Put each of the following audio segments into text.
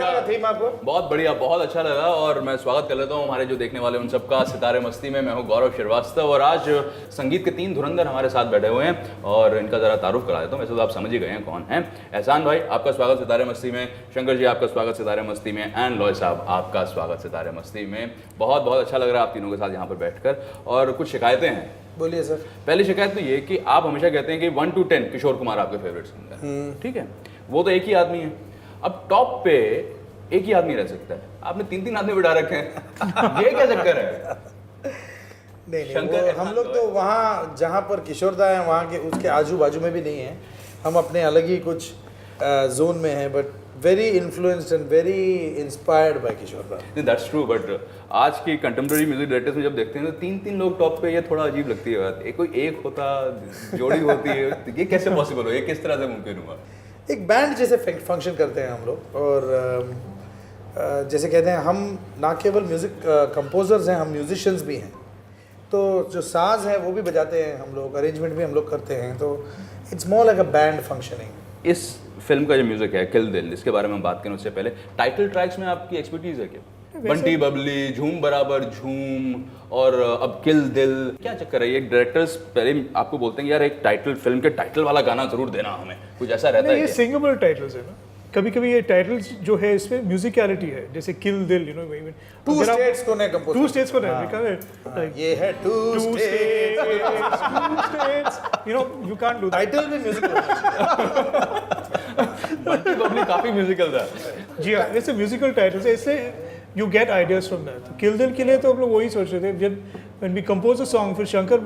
लगा थीम आपको? बहुत बढ़िया, बहुत अच्छा लगा। और मैं स्वागत कर लेता हूँ हमारे जो देखने वाले उन सबका सितारे मस्ती में। मैं हूँ गौरव श्रीवास्तव और आज संगीत के 3 धुरंधर हमारे साथ बैठे हुए हैं और इनका ज़रा तारुफ करा देता हूँ। वैसे तो आप समझ ही गए हैं कौन है। एहसान भाई आपका स्वागत सितारे मस्ती में, शंकर जी आपका स्वागत सितारे मस्ती में, एंड लॉय साहब आपका स्वागत सितारे मस्ती में। बहुत बहुत अच्छा लग रहा है आप तीनों के साथ यहाँ पर बैठकर। और कुछ शिकायतें हैं। बोलिए सर। पहली शिकायत तो ये कि आप हमेशा कहते हैं कि 1 to 10 किशोर कुमार आपके फेवरेट सिंगर हैं, ठीक है, वो तो एक ही आदमी है। अब टॉप पे एक ही आदमी रह सकता है, आपने 3 आदमी बिठा रखे हैं। ये क्या चक्कर है? नहीं हम लोग तो वहाँ जहाँ पर किशोरदा है वहाँ के उसके आजू बाजू में भी नहीं है। हम अपने अलग ही कुछ जोन में हैं, but very influenced and very inspired by Kishoreda. That's true, but आज की कंटेम्प्रेरी म्यूजिक डायरेक्टर्स में जब देखते हैं तो 3 लोग टॉप पे, ये थोड़ा अजीब लगती है बात। कोई एक होता, जोड़ी होती है, ये कैसे पॉसिबल हो, ये किस तरह से मुमकिन हुआ? एक बैंड जैसे फंक्शन करते हैं हम लोग, और जैसे कहते हैं हम ना केवल म्यूज़िक कंपोजर्स हैं, हम म्यूजिशियंस भी हैं। तो जो साज है वो भी बजाते हैं हम लोग, अरेंजमेंट भी हम लोग करते हैं, तो it's more like a band functioning. इस फिल्म का जो म्यूजिक है किल दिल, इसके बारे में हम बात करें उससे पहले टाइटल ट्रैक्स में आपकी एक्सपर्टीज है क्या? बंटी बबली, झूम बराबर झूम और अब किल दिल, क्या चक्कर है? ये डायरेक्टर्स पहले आपको बोलते हैं कि यार एक टाइटल, फिल्म के टाइटल वाला गाना जरूर देना हमें, कुछ ऐसा रहता है? ये सिंगेबल टाइटल्स है ना, कभी कभी ये टाइटल्स जो है इसमें म्यूजिकलिटी है, जैसे किल दिल, यू नो, टू स्टेट्स को नहीं कंपोज, 2 स्टेट्स को नहीं, ये है 2 states, you know, you can't do title भी म्यूजिक बंटी बबली काफी म्यूजिकल था। जी हाँ, ऐसे म्यूजिकल टाइटल्स है, इसलिए you get ideas from that. Kill Dil के लिए तो हम लोग वही सोच रहे थे जब when we compose a song, फिर शंकर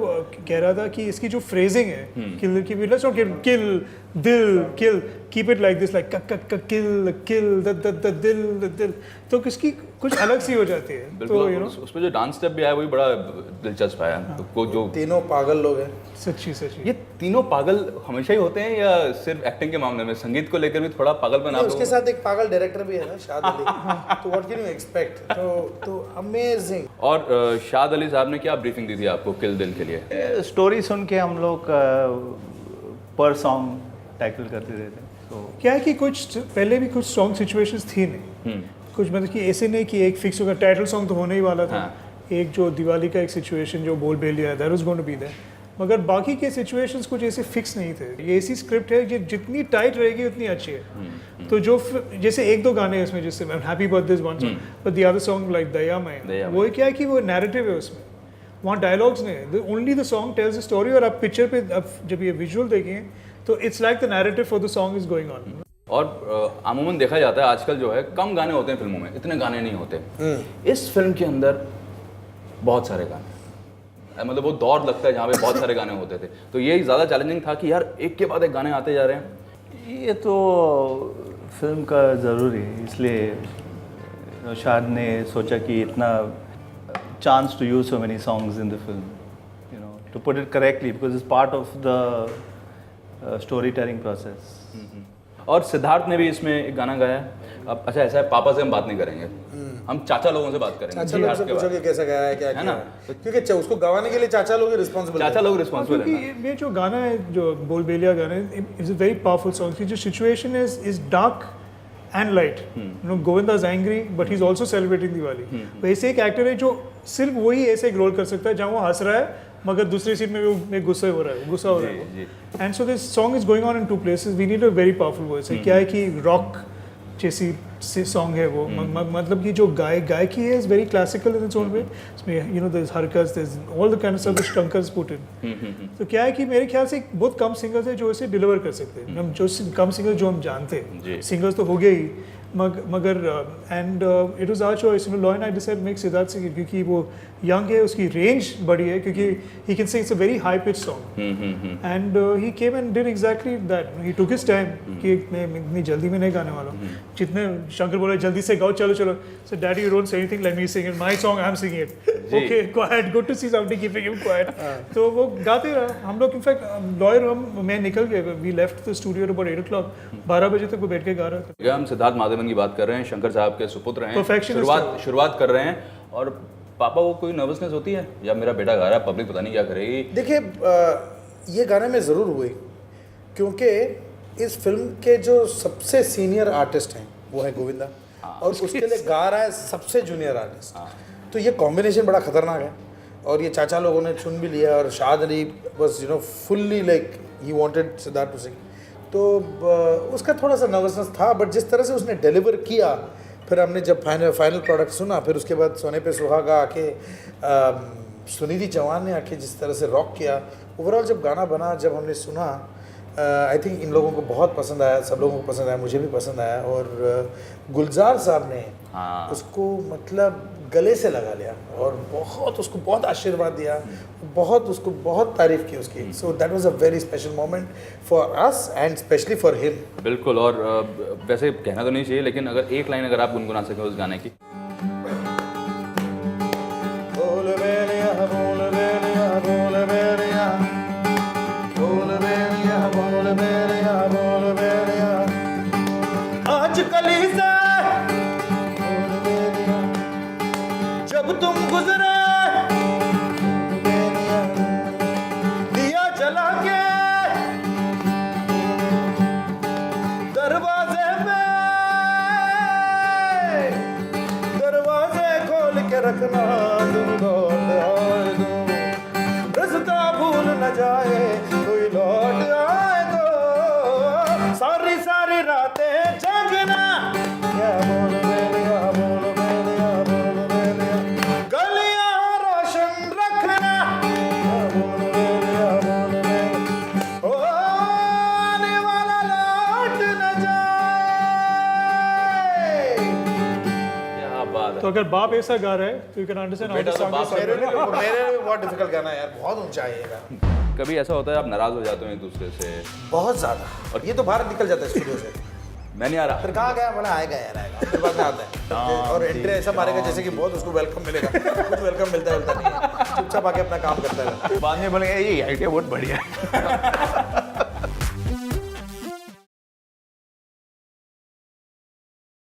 कह रहा था कि इसकी जो फ्रेजिंग है किल दिल की, let's not kill Dil kill, keep it like this, like kill kill the Dil, तो किसकी कुछ अलग सी हो जाती है। तो यू नो उसमें जो डांस स्टेप भी आया वही बड़ा दिलचस्प आया। तो जो तीनों पागल लोग हैं, सच्ची ये तीनों पागल हमेशा ही होते हैं या सिर्फ एक्टिंग के मामले में? संगीत को लेकर भी थोड़ा पागलपन आप उसके साथ एक पागल डायरेक्टर भी है ना, शाद अली। तो व्हाट कैन यू एक्सपेक्ट? तो अमेजिंग। और शाद अली साहब ने क्या ब्रीफिंग दी थी आपको किल दिल के लिए? स्टोरी सुन के हम लोग पर सॉन्ग टैकल करते रहते। तो क्या है कि कुछ पहले भी कुछ सॉन्ग सिचुएशंस थी नहीं, कुछ मतलब कि ऐसे नहीं कि एक फिक्स होगा टाइटल सॉन्ग तो होने ही वाला था। एक जो दिवाली का एक सिचुएशन जो बोल बेलिया है, that was going to be there, मगर बाकी के सिचुएशंस कुछ ऐसे फिक्स नहीं थे। ये ऐसी स्क्रिप्ट है कि जितनी टाइट रहेगी उतनी अच्छी है। तो जो जैसे 1-2 गाने हैं इसमें, जैसे happy birthday one song, but the other song like दया मैं, वो क्या है कि वो नैरेटिव है, उसमें वहाँ डायलॉग्स नहीं है, only the song tells the story. और आप पिक्चर पे अब जब ये विजुअल देखेंगे तो it's like the narrative for the song is going on. और अमूमन देखा जाता है आजकल जो है कम गाने होते हैं फिल्मों में, इतने गाने नहीं होते। इस फिल्म के अंदर बहुत सारे गाने, मतलब वो दौर लगता है जहाँ पे बहुत सारे गाने होते थे। तो ये ज़्यादा चैलेंजिंग था कि यार एक के बाद एक गाने आते जा रहे हैं। ये तो फिल्म का ज़रूरी है, इसलिए शाद ने सोचा कि इतना chance to use so many songs in the film, you know, to put it correctly, because it's part of the story telling process. और सिद्धार्थ ने भी इसमें एक गाना गाया है। अब अच्छा ऐसा है, पापा से हम बात नहीं करेंगे, हम चाचा लोगों से बात करेंगे। चाचा लोग से पूछोगे कैसा गाया है, क्या है ना, क्योंकि उसको गवाने के लिए चाचा लोग रिस्पांसिबल, चाचा लोग रिस्पांसिबल है। ये जो गाना है, जो बोल बेलिया गाना है, it's a very powerful song की जो situation is dark and light. You know, Govinda is angry but he is also celebrating Diwali. वैसे एक एक्टर है जो सिर्फ वही ऐसे एक रोल कर सकता है जहाँ वो हंस रहा है मगर दूसरी सीन में वो गुस्सा हो रहा है। And so this song is going on in 2 places. We need a very powerful voice. क्या है कि रॉक जैसी सॉन्ग है वो, मतलब कि जो गायकी है is very classical in its own way. इसमें यू नो देयर इज हरकस, there is all the kind of stuff which Shankars put in. तो क्या है कि मेरे ख्याल से बहुत कम सिंगर्स है जो इसे डिलीवर कर सकते हैं। हम जो कम सिंगर्स जो हम जानते हैं, सिंगर्स तो हो गए ही, मगर and it was our choice, you know, Loy and I decided make Siddharth Singh, क्योंकि वो यंग है, उसकी रेंज बड़ी है, क्योंकि he can sing, it's a very high pitch song. And he came and did exactly that. He took his time कि मैं इतनी जल्दी में नहीं गाने वाला हूँ। जितने शंकर बोले जल्दी से गाओ, चलो चलो, so daddy you don't say anything, let me sing it, my song, I am singing it, okay quiet, good to see somebody keeping him quiet. तो वो गाते रहा। हम लोग इनफैक्ट लॉयर, मैं निकल गए, we left the studio about 8 o'clock, 12 बजे तक वो बैठ के गा रहा था। हम सिद्धार्थ माधवन की बात कर रहे हैं, शंकर साहब के सुपुत्र हैं, शुरुआत कर रहे हैं। और पापा को कोई नर्वसनेस होती है या मेरा बेटा गा रहा है, पब्लिक पता नहीं क्या करेगी? देखिए, ये गाने में ज़रूर हुए, क्योंकि इस फिल्म के जो सबसे सीनियर आर्टिस्ट हैं वो है गोविंदा, और उसके लिए गा रहा है सबसे जूनियर आर्टिस्ट। तो ये कॉम्बिनेशन बड़ा खतरनाक है और ये चाचा लोगों ने चुन भी लिया और Shaad Ali was fully like he wanted Siddharth to sing. तो उसका थोड़ा सा नर्वसनेस था, बट जिस तरह से उसने डिलीवर किया, फिर हमने जब फाइनल प्रोडक्ट सुना, फिर उसके बाद सोने पे सुहागा आके सुनिधि चौहान ने आके जिस तरह से रॉक किया, ओवरऑल जब गाना बना, जब हमने सुना, आई थिंक इन लोगों को बहुत पसंद आया, सब लोगों को पसंद आया, मुझे भी पसंद आया। और गुलजार साहब ने उसको मतलब गले से लगा लिया और उसको बहुत आशीर्वाद दिया, उसको बहुत तारीफ की उसकी। So that was a very special moment for us and specially for him. बिल्कुल। और वैसे कहना तो नहीं चाहिए, लेकिन अगर एक लाइन अगर आप गुनगुना सकें उस गाने की। आजकल से जब तुम गुजरे दिया जला के दरवाजे खोल के रखना, तुम लौट आए तो रास्ता भूल न जाए, कोई लौट आए तो सारी सारी रातें जागना, क्या बोल बेलिया, बोल बेलिया, बोल बेलिया, गलियां रोशन रखना, क्या बोल बेलिया, बोल बेलिया, ओ आने वाला लौट न जाए। क्या बात है। तो अगर बाप ऐसा गा रहा है तो यू कैन अंडरस्टैंड बेटा तो बाप मेरे लिए बहुत डिफिकल्ट गाना है यार, बहुत ऊंचा है ये गाना, कभी ऐसा होता है आप नाराज हो जाते हो एक दूसरे से? बहुत ज़्यादा। और ये तो बाहर निकल जाता है स्टूडियो से, मैं नहीं आ रहा, फिर कहाँ गया, बोला आएगा यार, आएगा, फिर बाद में आता है और एंट्री ऐसा मारेगा जैसे कि बहुत उसको वेलकम मिलेगा, कुछ वेलकम मिलता है नहीं है, चुपचाप आके अपना काम करता है। बाद में बोलेंगे ये आइडिया बहुत बढ़िया है।